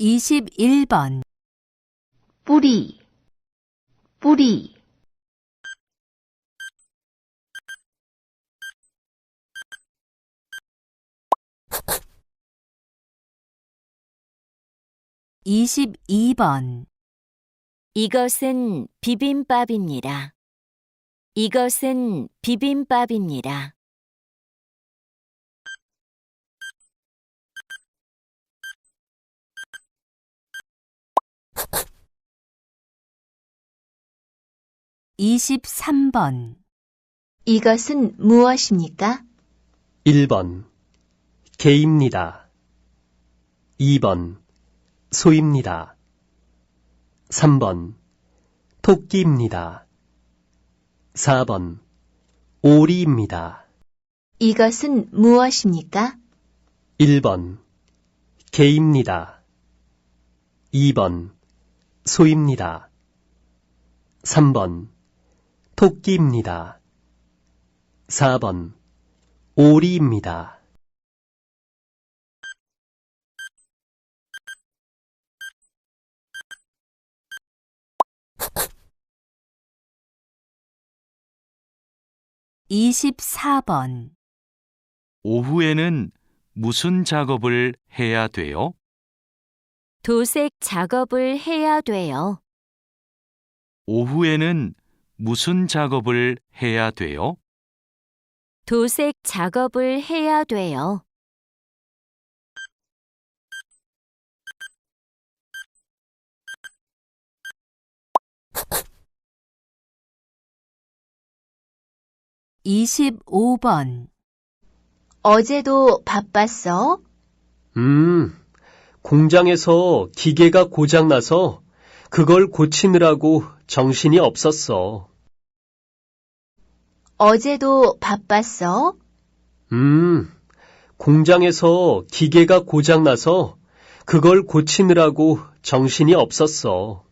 21번 뿌리, 뿌리. 22번 이것은 비빔밥입니다. 이것은 비빔밥입니다. 23번 이것은 무엇입니까? 1번 개입니다. 2번 소입니다. 3번 토끼입니다. 4번 오리입니다. 이것은 무엇입니까? 1번 개입니다. 2번 소입니다. 3번 토끼입니다. 4번 오리입니다. 24번 오후에는 무슨 작업을 해야 돼요? 도색 작업을 해야 돼요. 오후에는 무슨 작업을 해야 돼요? 도색 작업을 해야 돼요. 25번 어제도 바빴어? 공장에서 기계가 고장나서 그걸 고치느라고 정신이 없었어. 어제도 바빴어? 공장에서 기계가 고장나서 그걸 고치느라고 정신이 없었어.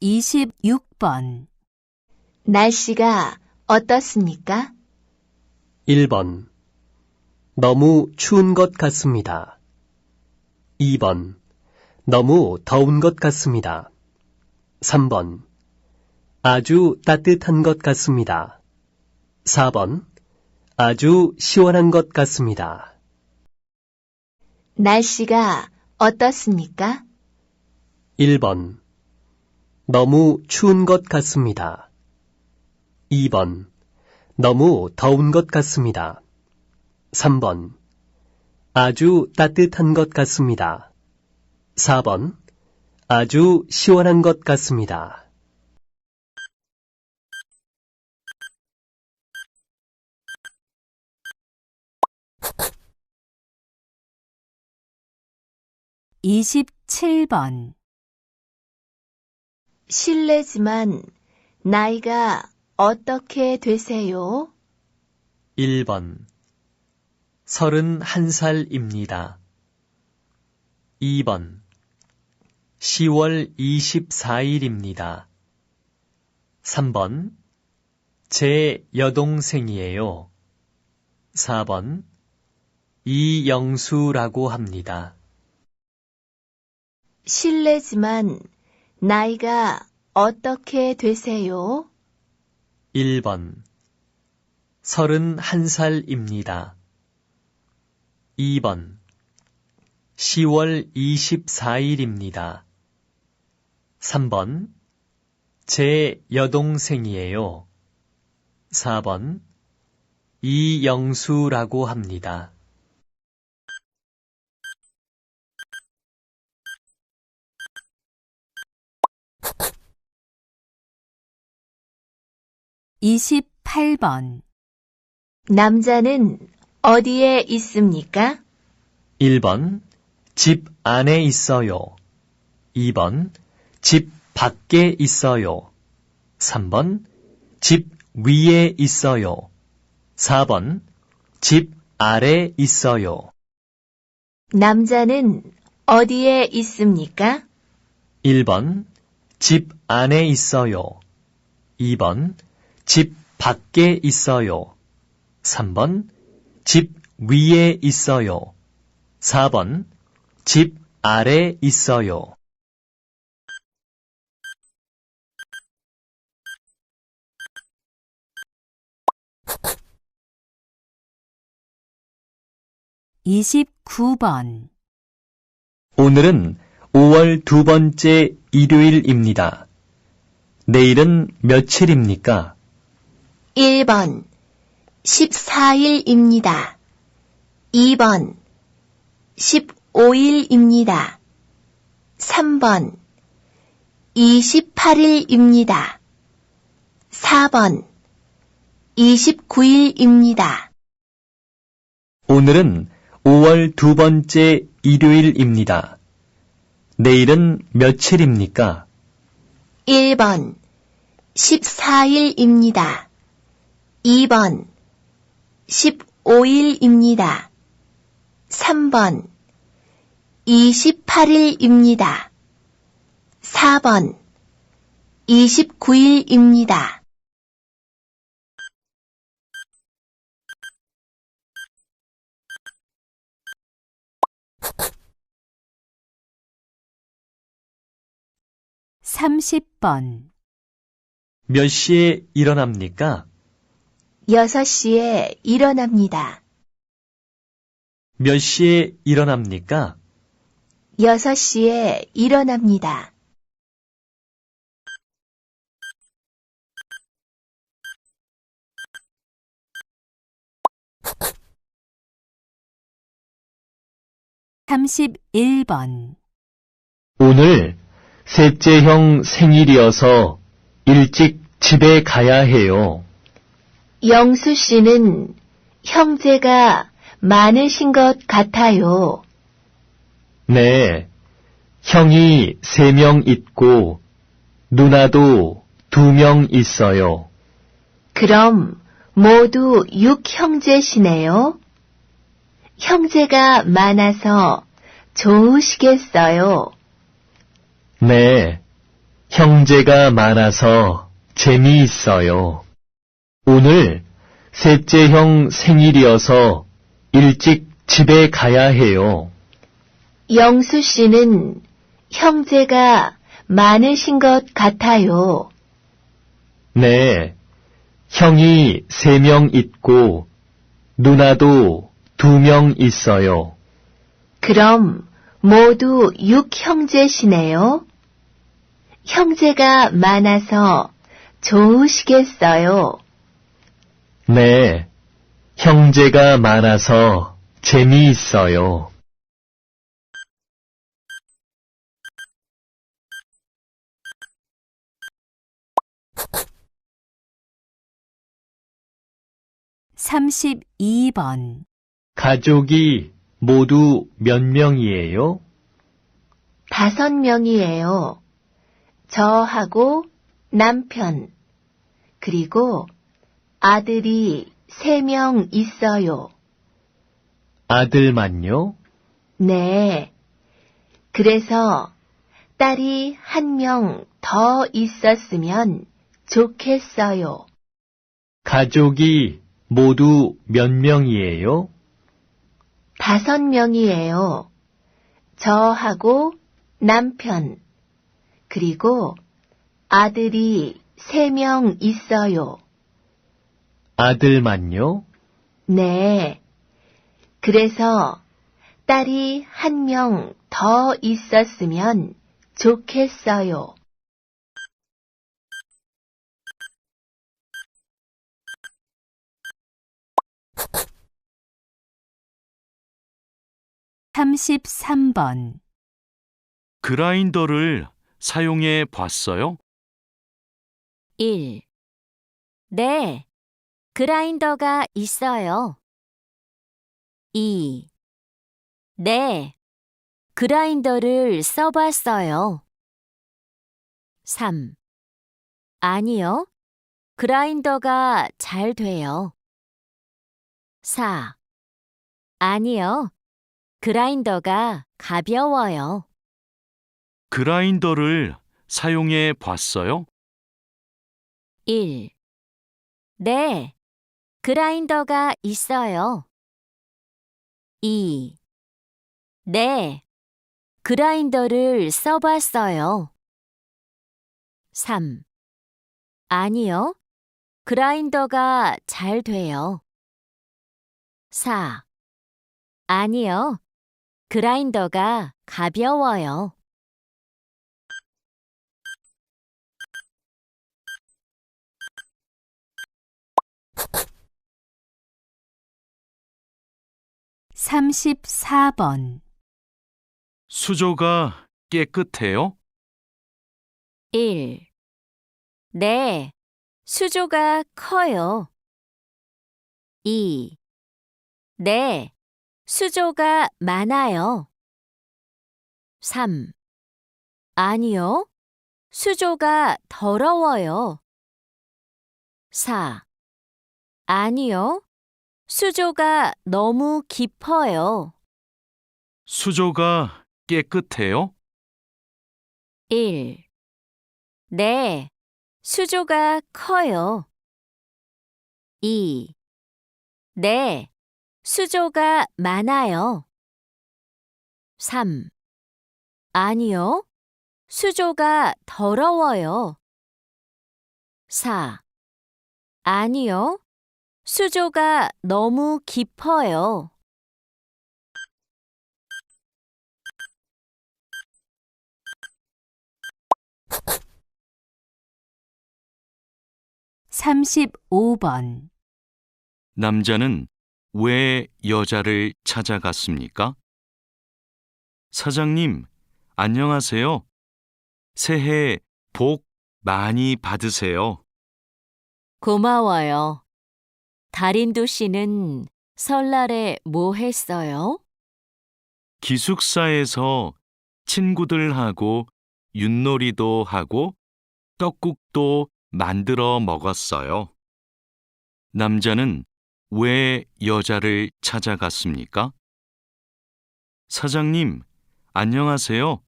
26번 날씨가 어떻습니까? 1번 너무 추운 것 같습니다. 2번 너무 더운 것 같습니다. 3번 아주 따뜻한 것 같습니다. 4번 아주 시원한 것 같습니다. 날씨가 어떻습니까? 1번 너무 추운 것 같습니다. 2번 너무 더운 것 같습니다. 3번 아주 따뜻한 것 같습니다. 4번 아주 시원한 것 같습니다. 27번 실례지만 나이가 어떻게 되세요? 1번 31살입니다. 2번 10월 24일입니다. 3번 제 여동생이에요. 4번 이영수라고 합니다. 실례지만 나이가 어떻게 되세요? 1번 31살입니다. 2번 10월 24일입니다. 3번 제 여동생이에요. 4번 이영수라고 합니다. 28번 남자는 어디에 있습니까? 1번 집 안에 있어요. 2번 집 밖에 있어요. 3번 집 위에 있어요. 4번 집 아래 있어요. 남자는 어디에 있습니까? 1번 집 안에 있어요. 2번 집 밖에 있어요. 3번 집 위에 있어요. 4번 집 아래 있어요. 이십구 번 오늘은 5월 두 번째 일요일입니다. 내일은 며칠입니까? 1번 14일입니다. 2번 15일입니다. 3번 28일입니다. 4번 29일입니다. 오늘은 5월 두 번째 일요일입니다. 내일은 며칠입니까? 1번 14일입니다. 2번 15일입니다. 3번 28일입니다. 4번 29일입니다. 삼십 번 몇 시에 일어납니까? 6시에 일어납니다. 몇 시에 일어납니까? 6시에 일어납니다. 삼십일 번 오늘 셋째 형 생일이어서 일찍 집에 가야 해요. 영수 씨는 형제가 많으신 것 같아요. 네, 형이 3명 있고 누나도 2명 있어요. 그럼 모두 6형제시네요. 형제가 많아서 좋으시겠어요. 네, 형제가 많아서 재미있어요. 오늘 셋째 형 생일이어서 일찍 집에 가야 해요. 영수 씨는 형제가 많으신 것 같아요. 네, 형이 3명 있고 누나도 2명 있어요. 그럼 모두 6형제시네요. 형제가 많아서 좋으시겠어요. 네, 형제가 많아서 재미있어요. 삼십이 번 가족이 모두 몇 명이에요? 5명이에요. 저하고 남편, 그리고 아들이 3명 있어요. 아들만요? 네. 그래서 딸이 1명 더 있었으면 좋겠어요. 가족이 모두 몇 명이에요? 5명이에요. 저하고 남편, 그리고 아들이 3명 있어요. 아들만요? 네. 그래서 딸이 1명 더 있었으면 좋겠어요. 삼십삼 번 그라인더를 사용해 봤어요? 1. 네, 그라인더가 있어요. 2. 네, 그라인더를 써봤어요. 3. 아니요, 그라인더가 잘 돼요. 4. 아니요, 그라인더가 가벼워요. 그라인더를 사용해 봤어요? 1. 네, 그라인더가 있어요. 2. 네, 그라인더를 써봤어요. 3. 아니요, 그라인더가 잘 돼요. 4. 아니요, 그라인더가 가벼워요. 삼십사 번 수조가 깨끗해요? 1. 네, 수조가 커요. 2. 네, 수조가 많아요. 3. 아니요, 수조가 더러워요. 4. 아니요, 수조가 너무 깊어요. 수조가 깨끗해요? 1. 네, 수조가 커요. 2. 네, 수조가 많아요. 3. 아니요, 수조가 더러워요. 4. 아니요, 수조가 너무 깊어요. 삼십오 번 남자는 왜 여자를 찾아갔습니까? 사장님, 안녕하세요. 새해 복 많이 받으세요. 고마워요. 달인도 씨는 설날에 뭐 했어요? 기숙사에서 친구들하고 윷놀이도 하고 떡국도 만들어 먹었어요. 남자는 왜 여자를 찾아갔습니까? 사장님, 안녕하세요.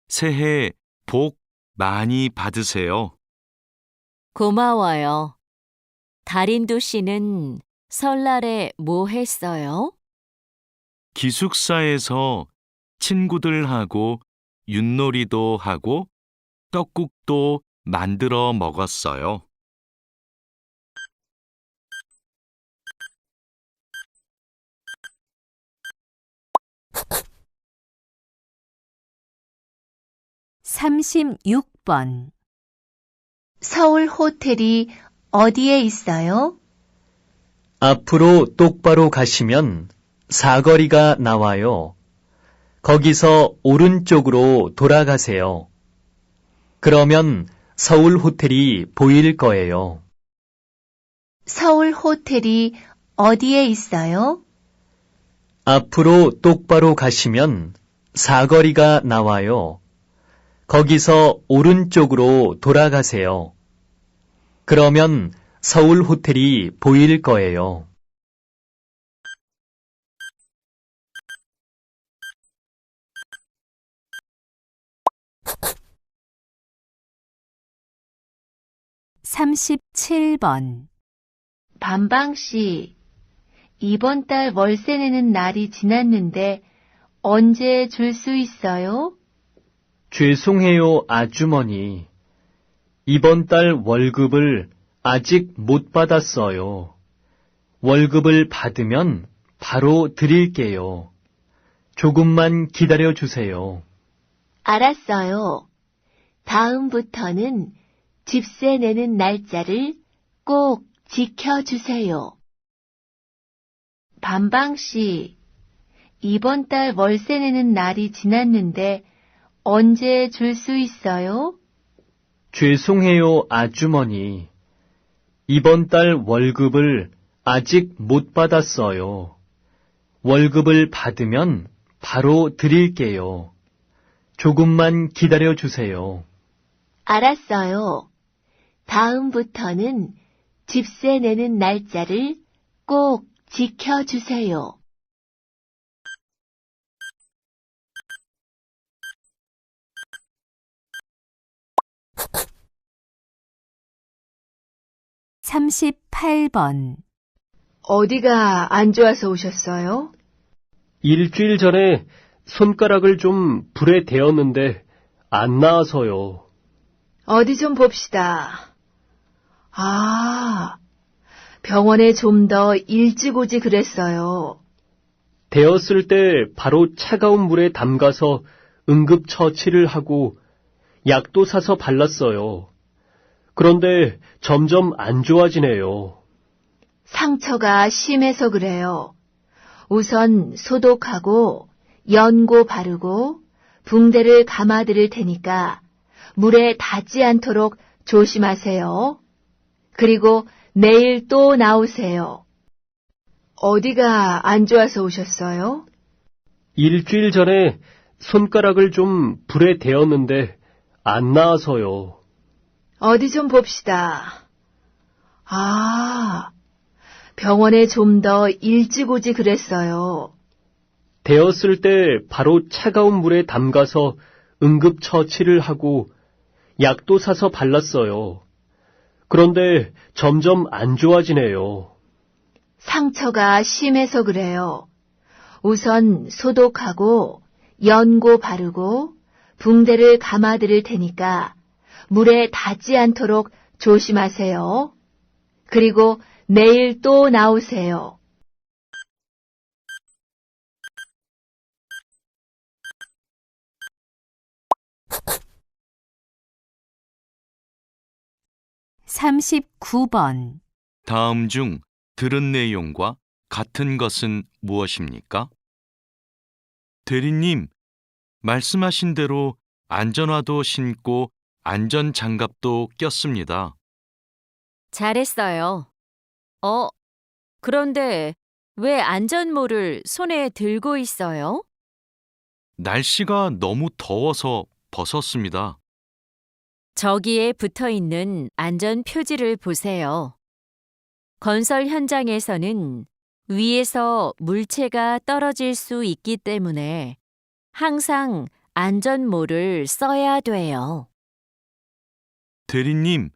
새해 복 많이 받으세요. 고마워요. 달인도 씨는 설날에 뭐 했어요? 기숙사에서 친구들하고 윷놀이도 하고 떡국도 만들어 먹었어요. 삼십육 번 서울 호텔이 어디에 있어요? 앞으로 똑바로 가시면 사거리가 나와요. 거기서 오른쪽으로 돌아가세요. 그러면 서울 호텔이 보일 거예요. 서울 호텔이 어디에 있어요? 앞으로 똑바로 가시면 사거리가 나와요. 거기서 오른쪽으로 돌아가세요. 그러면 서울 호텔이 보일 거예요. 삼십칠 번 반방 씨, 이번 달 월세 내는 날이 지났는데 언제 줄 수 있어요? 죄송해요, 아주머니. 이번 달 월급을 아직 못 받았어요. 월급을 받으면 바로 드릴게요. 조금만 기다려 주세요. 알았어요. 다음부터는 집세 내는 날짜를 꼭 지켜주세요. 반방 씨, 이번 달 월세 내는 날이 지났는데 언제 줄 수 있어요? 죄송해요, 아주머니. 이번 달 월급을 아직 못 받았어요. 월급을 받으면 바로 드릴게요. 조금만 기다려 주세요. 알았어요. 다음부터는 집세 내는 날짜를 꼭 지켜주세요. 38번, 어디가 안 좋아서 오셨어요? 일주일 전에 손가락을 좀 불에 데웠는데 안 나아서요. 어디 좀 봅시다. 병원에 좀 더 일찍 오지 그랬어요. 데웠을 때 바로 차가운 물에 담가서 응급처치를 하고 약도 사서 발랐어요. 그런데 점점 안 좋아지네요. 상처가 심해서 그래요. 우선 소독하고 연고 바르고 붕대를 감아드릴 테니까 물에 닿지 않도록 조심하세요. 그리고 내일 또 나오세요. 어디가 안 좋아서 오셨어요? 일주일 전에 손가락을 좀 불에 데웠는데 안 나아서요. 어디 좀 봅시다. 병원에 좀 더 일찍 오지 그랬어요. 데웠을 때 바로 차가운 물에 담가서 응급처치를 하고 약도 사서 발랐어요. 그런데 점점 안 좋아지네요. 상처가 심해서 그래요. 우선 소독하고 연고 바르고 붕대를 감아드릴 테니까 물에 닿지 않도록 조심하세요. 그리고 내일 또 나오세요. (39번) 다음 중 들은 내용과 같은 것은 무엇입니까? 대리님, 말씀하신 대로 안전화도 신고 안전장갑도 꼈습니다. 잘했어요. 그런데 왜 안전모를 손에 들고 있어요? 날씨가 너무 더워서 벗었습니다. 저기에 붙어 있는 안전 표지를 보세요. 건설 현장에서는 위에서 물체가 떨어질 수 있기 때문에 항상 안전모를 써야 돼요. 대리님,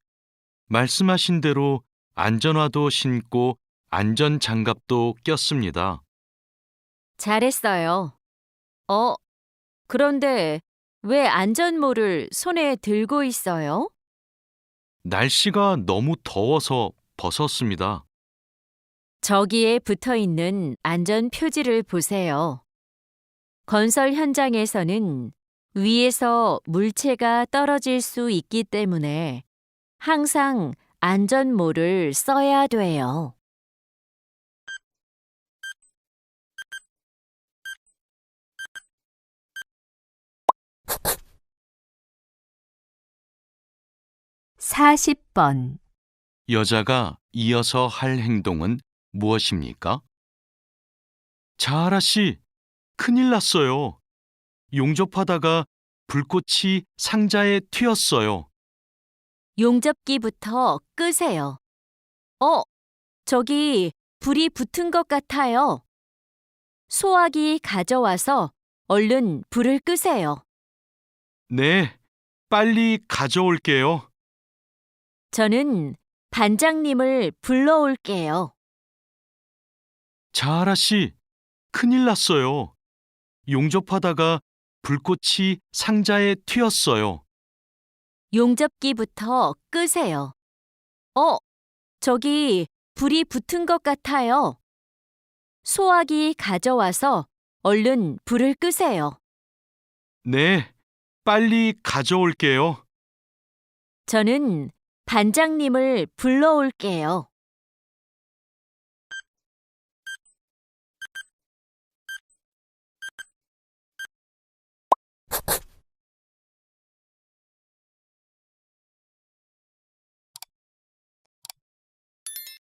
말씀하신 대로 안전화도 신고 안전장갑도 꼈습니다. 잘했어요. 그런데 왜 안전모를 손에 들고 있어요? 날씨가 너무 더워서 벗었습니다. 저기에 붙어 있는 안전 표지를 보세요. 건설 현장에서는 위에서 물체가 떨어질 수 있기 때문에 항상 안전모를 써야 돼요. (40번) 여자가 이어서 할 행동은 무엇입니까? 자하라 씨, 큰일 났어요. 용접하다가 불꽃이 상자에 튀었어요. 용접기부터 끄세요. 저기 불이 붙은 것 같아요. 소화기 가져와서 얼른 불을 끄세요. 네, 빨리 가져올게요. 저는 반장님을 불러올게요. 자하라 씨, 큰일 났어요. 용접하다가 불꽃이 상자에 튀었어요. 용접기부터 끄세요. 저기 불이 붙은 것 같아요. 소화기 가져와서 얼른 불을 끄세요. 네, 빨리 가져올게요. 저는 반장님을 불러올게요.